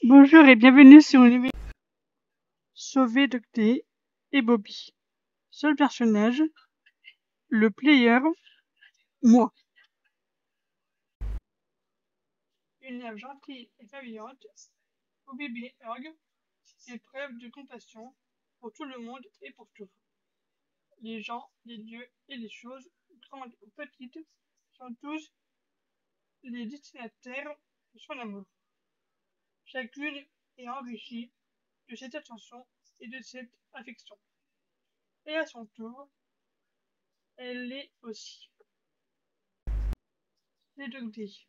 Bonjour et bienvenue sur une nouvelle Sauver Ducktail et Bobby. Seul personnage, le player, moi. Une nymphe gentille et bienveillante, au bébé Hurg, fait preuve de compassion pour tout le monde et pour tout. Les gens, les lieux et les choses, grandes ou petites, sont tous les destinataires de son amour. Chacune est enrichie de cette attention et de cette affection. Et à son tour, elle l'est aussi. Les Ducktail.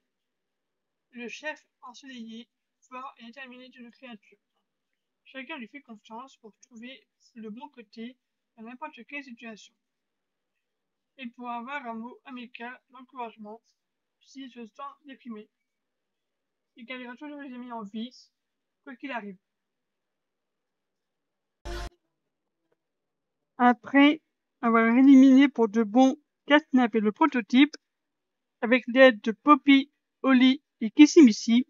Le chef ensoleillé, fort et déterminé d'une créature. Chacun lui fait confiance pour trouver le bon côté dans n'importe quelle situation. Et pour avoir un mot amical d'encouragement s'il se sent déprimé. Il gardera toujours les amis en vie, quoi qu'il arrive. Après avoir éliminé pour de bon Catnap et le prototype, avec l'aide de Poppy, Holly et Kissimissy,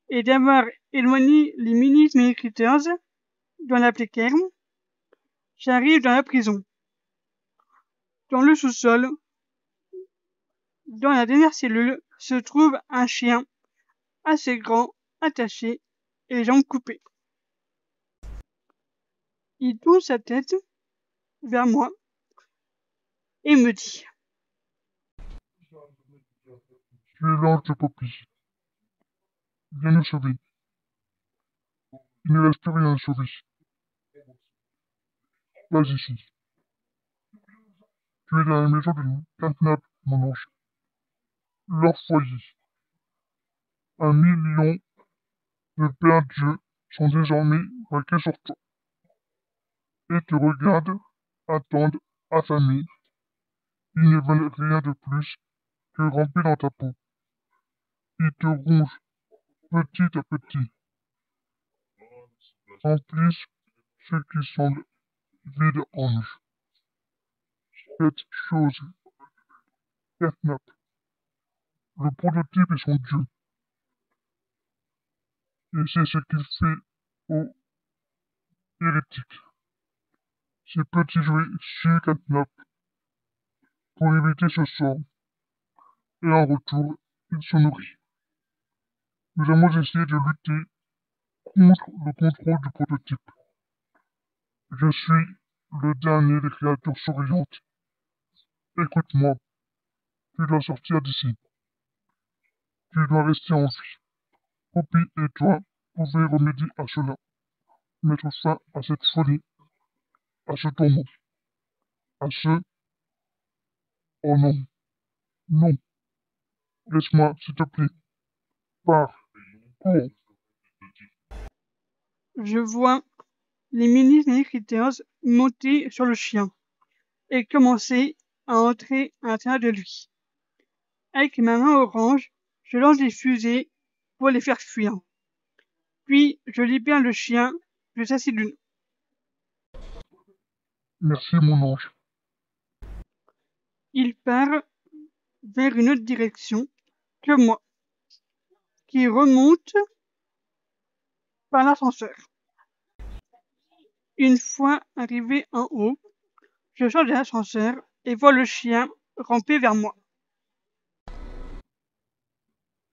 et d'avoir éloigné les mini critters dans la précaire, j'arrive dans la prison. Dans le sous-sol, dans la dernière cellule, se trouve un chien assez grand, attaché et les jambes coupées. Il tourne sa tête vers moi et me dit: Tu es l'ange de Poppy. Viens nous sauver. Il ne reste plus rien à sauver. Vas ici. Tu es dans la maison de Catnap, mon ange. Leur foyer. 1 million de pères dieux sont désormais braqués sur toi. Et te regardent, attendent, affamés. Ils ne veulent rien de plus que ramper dans ta peau. Ils te rongent petit à petit. Remplissent ce qui semble vide en eux. Cette chose, Catnap, le prototype est son dieu. Et c'est ce qu'il fait aux hérétiques. Ces petits jouets suent Catnap pour éviter ce sort. Et en retour, il se nourrit. Nous avons essayé de lutter contre le contrôle du prototype. Je suis le dernier des créatures souriantes. Écoute-moi, tu dois sortir d'ici. Tu dois rester en vie. Poppy et toi pouvez remédier à cela. Mettre fin à cette folie, à ce tourment, à ce... Oh non, non, laisse-moi, s'il te plaît. Pars, cours. Je vois les mini critters monter sur le chien et commencer à entrer à l'intérieur de lui. Avec ma main orange, je lance des fusées pour les faire fuir. Puis je libère le chien de sa cellule. Merci, mon ange. Il part vers une autre direction que moi, qui remonte par l'ascenseur. Une fois arrivé en haut, je sors de l'ascenseur et vois le chien ramper vers moi.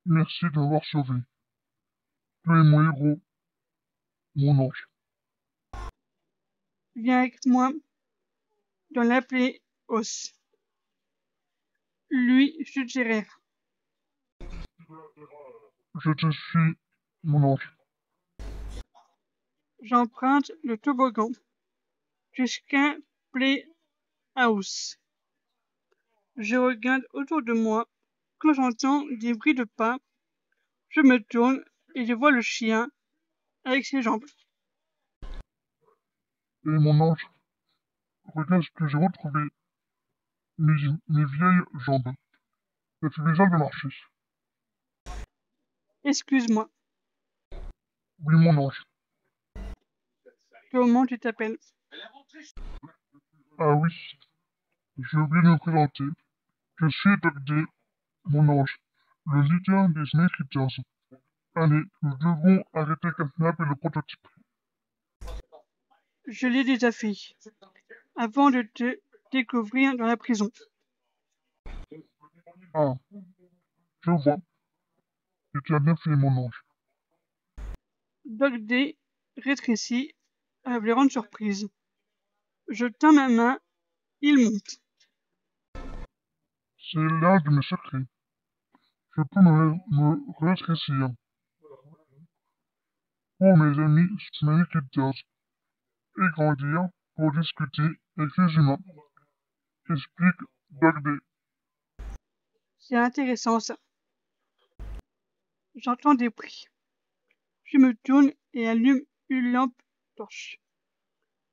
Merci de m'avoir sauvé. Tu es mon héros, mon ange. Viens avec moi dans la plaie os. Lui suggérèrent. Je te suis, mon ange. J'emprunte le toboggan jusqu'à Playhouse. Je regarde autour de moi. Quand j'entends des bruits de pas, je me tourne et je vois le chien avec ses jambes. Et mon ange, regarde ce que j'ai retrouvé. Mes vieilles jambes. Ça fait bizarre de marcher. Excuse-moi, Oui, mon ange. comment tu t'appelles? Ah oui, j'ai oublié de me présenter. Je suis Dog Day, mon ange, le leader des Snake Eaters. Allez, nous devons arrêter Catnap et le prototype. Je l'ai déjà fait, avant de te découvrir dans la prison. Ah, je vois. Et tu as bien fait, mon ange. Dog Day rétrécit avec les grandes surprises. Je tends ma main, il monte. C'est l'un de mes secrets. Je peux me rétrécir. Pour mes amis Smelly et grandir pour discuter avec les humains. Explique Dog Day. C'est intéressant ça. J'entends des bruits. Je me tourne et allume une lampe torche.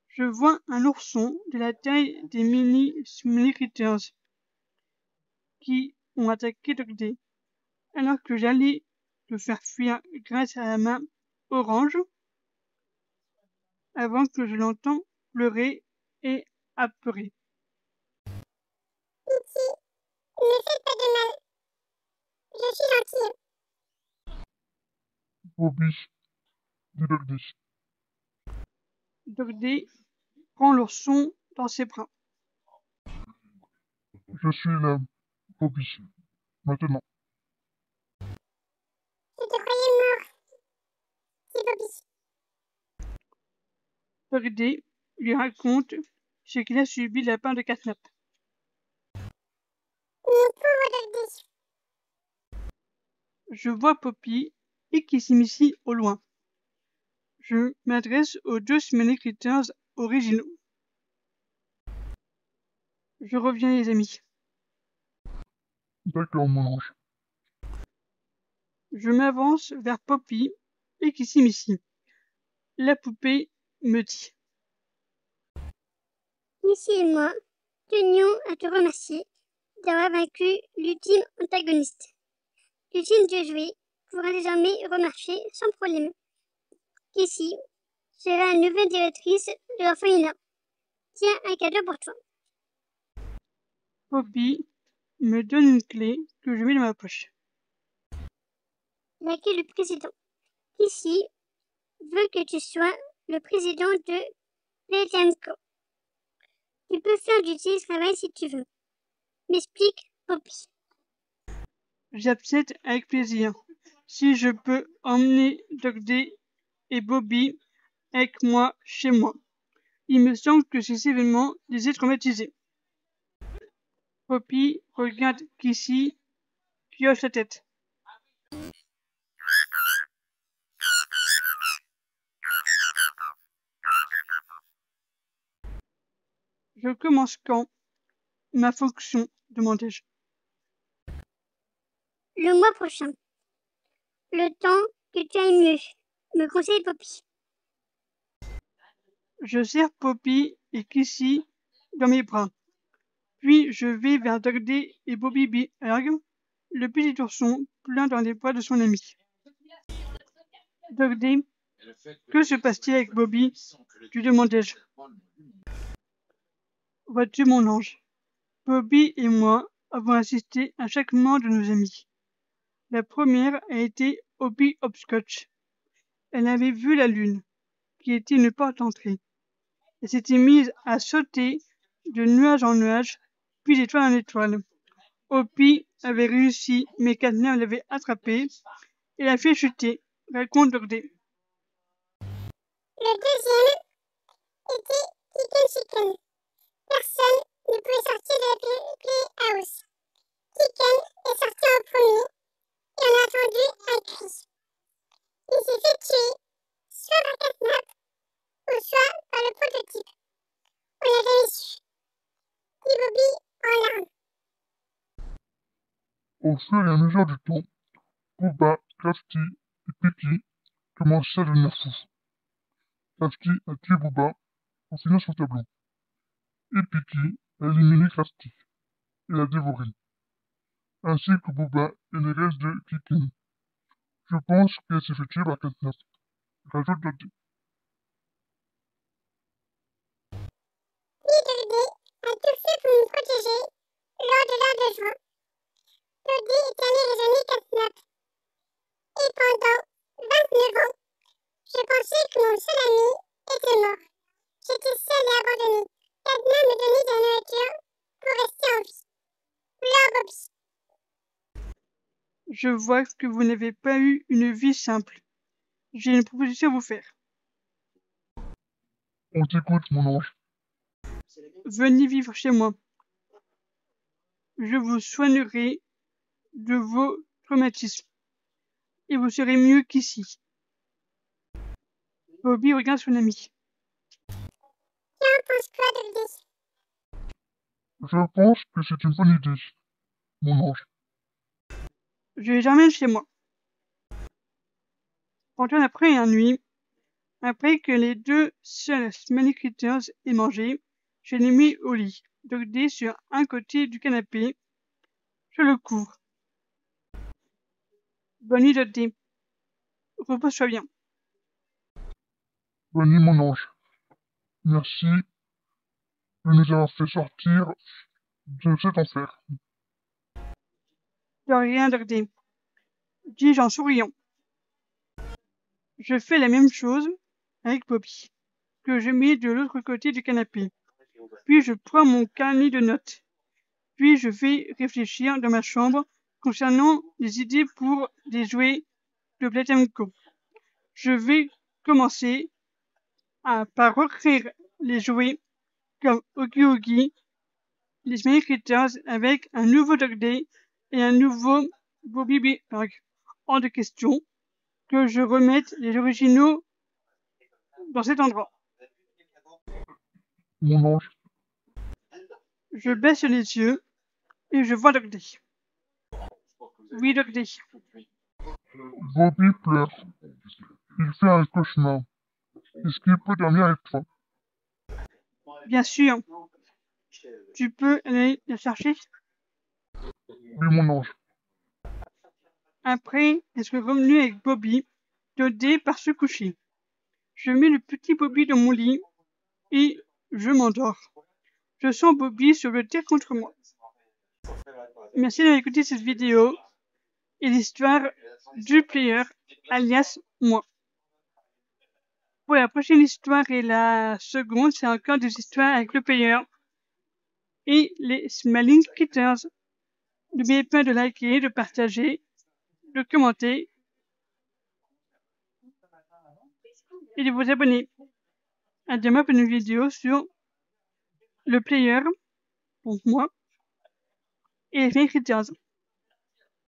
Je vois un ourson de la taille des mini Smelly Critters qui ont attaqué Dog Day. Alors que j'allais le faire fuir grâce à la main orange, avant que je l'entende pleurer et apeurer. Pitié, ne me faites pas de mal. Je suis gentil. Bobby, dit Dog Day. Dog Day prend l'ourson dans ses bras. Je suis là, Bobby. Maintenant. Je te croyais mort. C'est Bobby. Dog Day lui raconte ce qu'il a subi de la part de Catnap. Mon pauvre Dog Day. Je vois Poppy et qui s'initie au loin. Je m'adresse aux deux Smelly Critters originaux. Je reviens, les amis. D'accord, mon ange. Je m'avance vers Poppy et qui s'initie. La poupée me dit. Lucie et moi tenions à te remercier d'avoir vaincu l'ultime antagoniste. L'ultime Dieu joué pourra désormais remarcher sans problème. Ici sera la nouvelle directrice de l'orphelinat. Tiens, un cadeau pour toi. Poppy me donne une clé que je mets dans ma poche. Laquelle le président. Ici veut que tu sois le président de Playtime.co. Tu peux faire du télétravail si tu veux. M'explique, Poppy. J'accepte avec plaisir. Si je peux emmener Dog Day et Bobby avec moi chez moi. Il me semble que ces événements les aient traumatisés. Poppy regarde Kissy, qui hoche la tête. Je commence quand? Ma fonction, demandai-je. Le mois prochain. Le temps que tu ailles mieux, me conseille Poppy. Je serre Poppy et Kissy dans mes bras. Puis je vais vers Dog Day et Bobby Berg, le petit ourson plein dans les bras de son ami. Dog Day, que se passe-t-il avec Bobby? lui demandai-je. Vois-tu, mon ange, Bobby et moi avons assisté à chaque mort de nos amis. La première a été Hoppy Hopscotch. Elle avait vu la lune, qui était une porte d'entrée, et s'était mise à sauter de nuage en nuage, puis d'étoile en étoile. Hoppy avait réussi, mais Catnap l'avait attrapée et l'a fait chuter, raconte Dog Day. Le deuxième était Chicken. Personne ne pouvait sortir de la Playhouse. Chicken est sorti en premier et on a entendu un cri. Il s'est fait tuer, soit par Catnap ou soit par le prototype. On l'a jamais su. Dit Bobby en larmes. Au fur et à mesure du temps, Booba, Krusty et Picky commençaient à devenir fous. Krusty a tué Booba pour finir son tableau. Et Picky a éliminé Krusty et l'a dévoré, ainsi que Booba et les restes de Kiken. Je pense qu'elle s'est fait tuer par Catnap, rajoute Dog Day. Puis Dog Day a tout fait pour nous protéger lors de l'heure de juin. Dog Day est allé raisonner Catnap. Et pendant 29 ans, je pensais que mon seul ami était mort. J'étais seule et abandonnée. Cadna me donnait de la nourriture pour rester en vie. Pleure Bobby. Je vois que vous n'avez pas eu une vie simple. J'ai une proposition à vous faire. On t'écoute, mon ange. Venez vivre chez moi. Je vous soignerai de vos traumatismes. Et vous serez mieux qu'ici. Bobby regarde son ami. Tu en penses quoi, Dudley? Je pense que c'est une bonne idée, mon ange. Je les emmène chez moi. Pendant la nuit, après que les deux seuls Smelly Critters aient mangé, je l'ai mis au lit, Dudley sur un côté du canapé. Je le couvre. Bonne nuit, Dudley. Repose-toi bien. Bonne nuit, mon ange. Merci de nous avoir fait sortir de cet enfer. De rien, Dudley, dis-je en souriant. Je fais la même chose avec Bobby, que je mets de l'autre côté du canapé. Puis je prends mon carnet de notes. Puis je vais réfléchir dans ma chambre concernant les idées pour des jouets de Play Co. Je vais commencer par recréer les jouets comme Oogie Oogie, les Smelly Critters avec un nouveau Dudley et un nouveau Bobby Bearg. Hors de question que je remette les originaux dans cet endroit. Mon ange, Je baisse les yeux et je vois Dudley. Oui, Dudley. Bobby pleure. Il fait un cauchemar. Est-ce qu'il peut dormir avec toi? Bien sûr. Tu peux aller le chercher? Oui, mon ange. Après être revenu avec Bobby, Dudley part se coucher. Je mets le petit Bobby dans mon lit et je m'endors. Je sens Bobby se jeter contre moi. Merci d'avoir écouté cette vidéo et l'histoire du player, alias moi. Pour la prochaine histoire et la seconde, c'est encore des histoires avec le player et les Smelly Critters. N'oubliez pas de liker, de partager, de commenter et de vous abonner. À demain pour une vidéo sur le player, donc moi, et les Smelly Critters.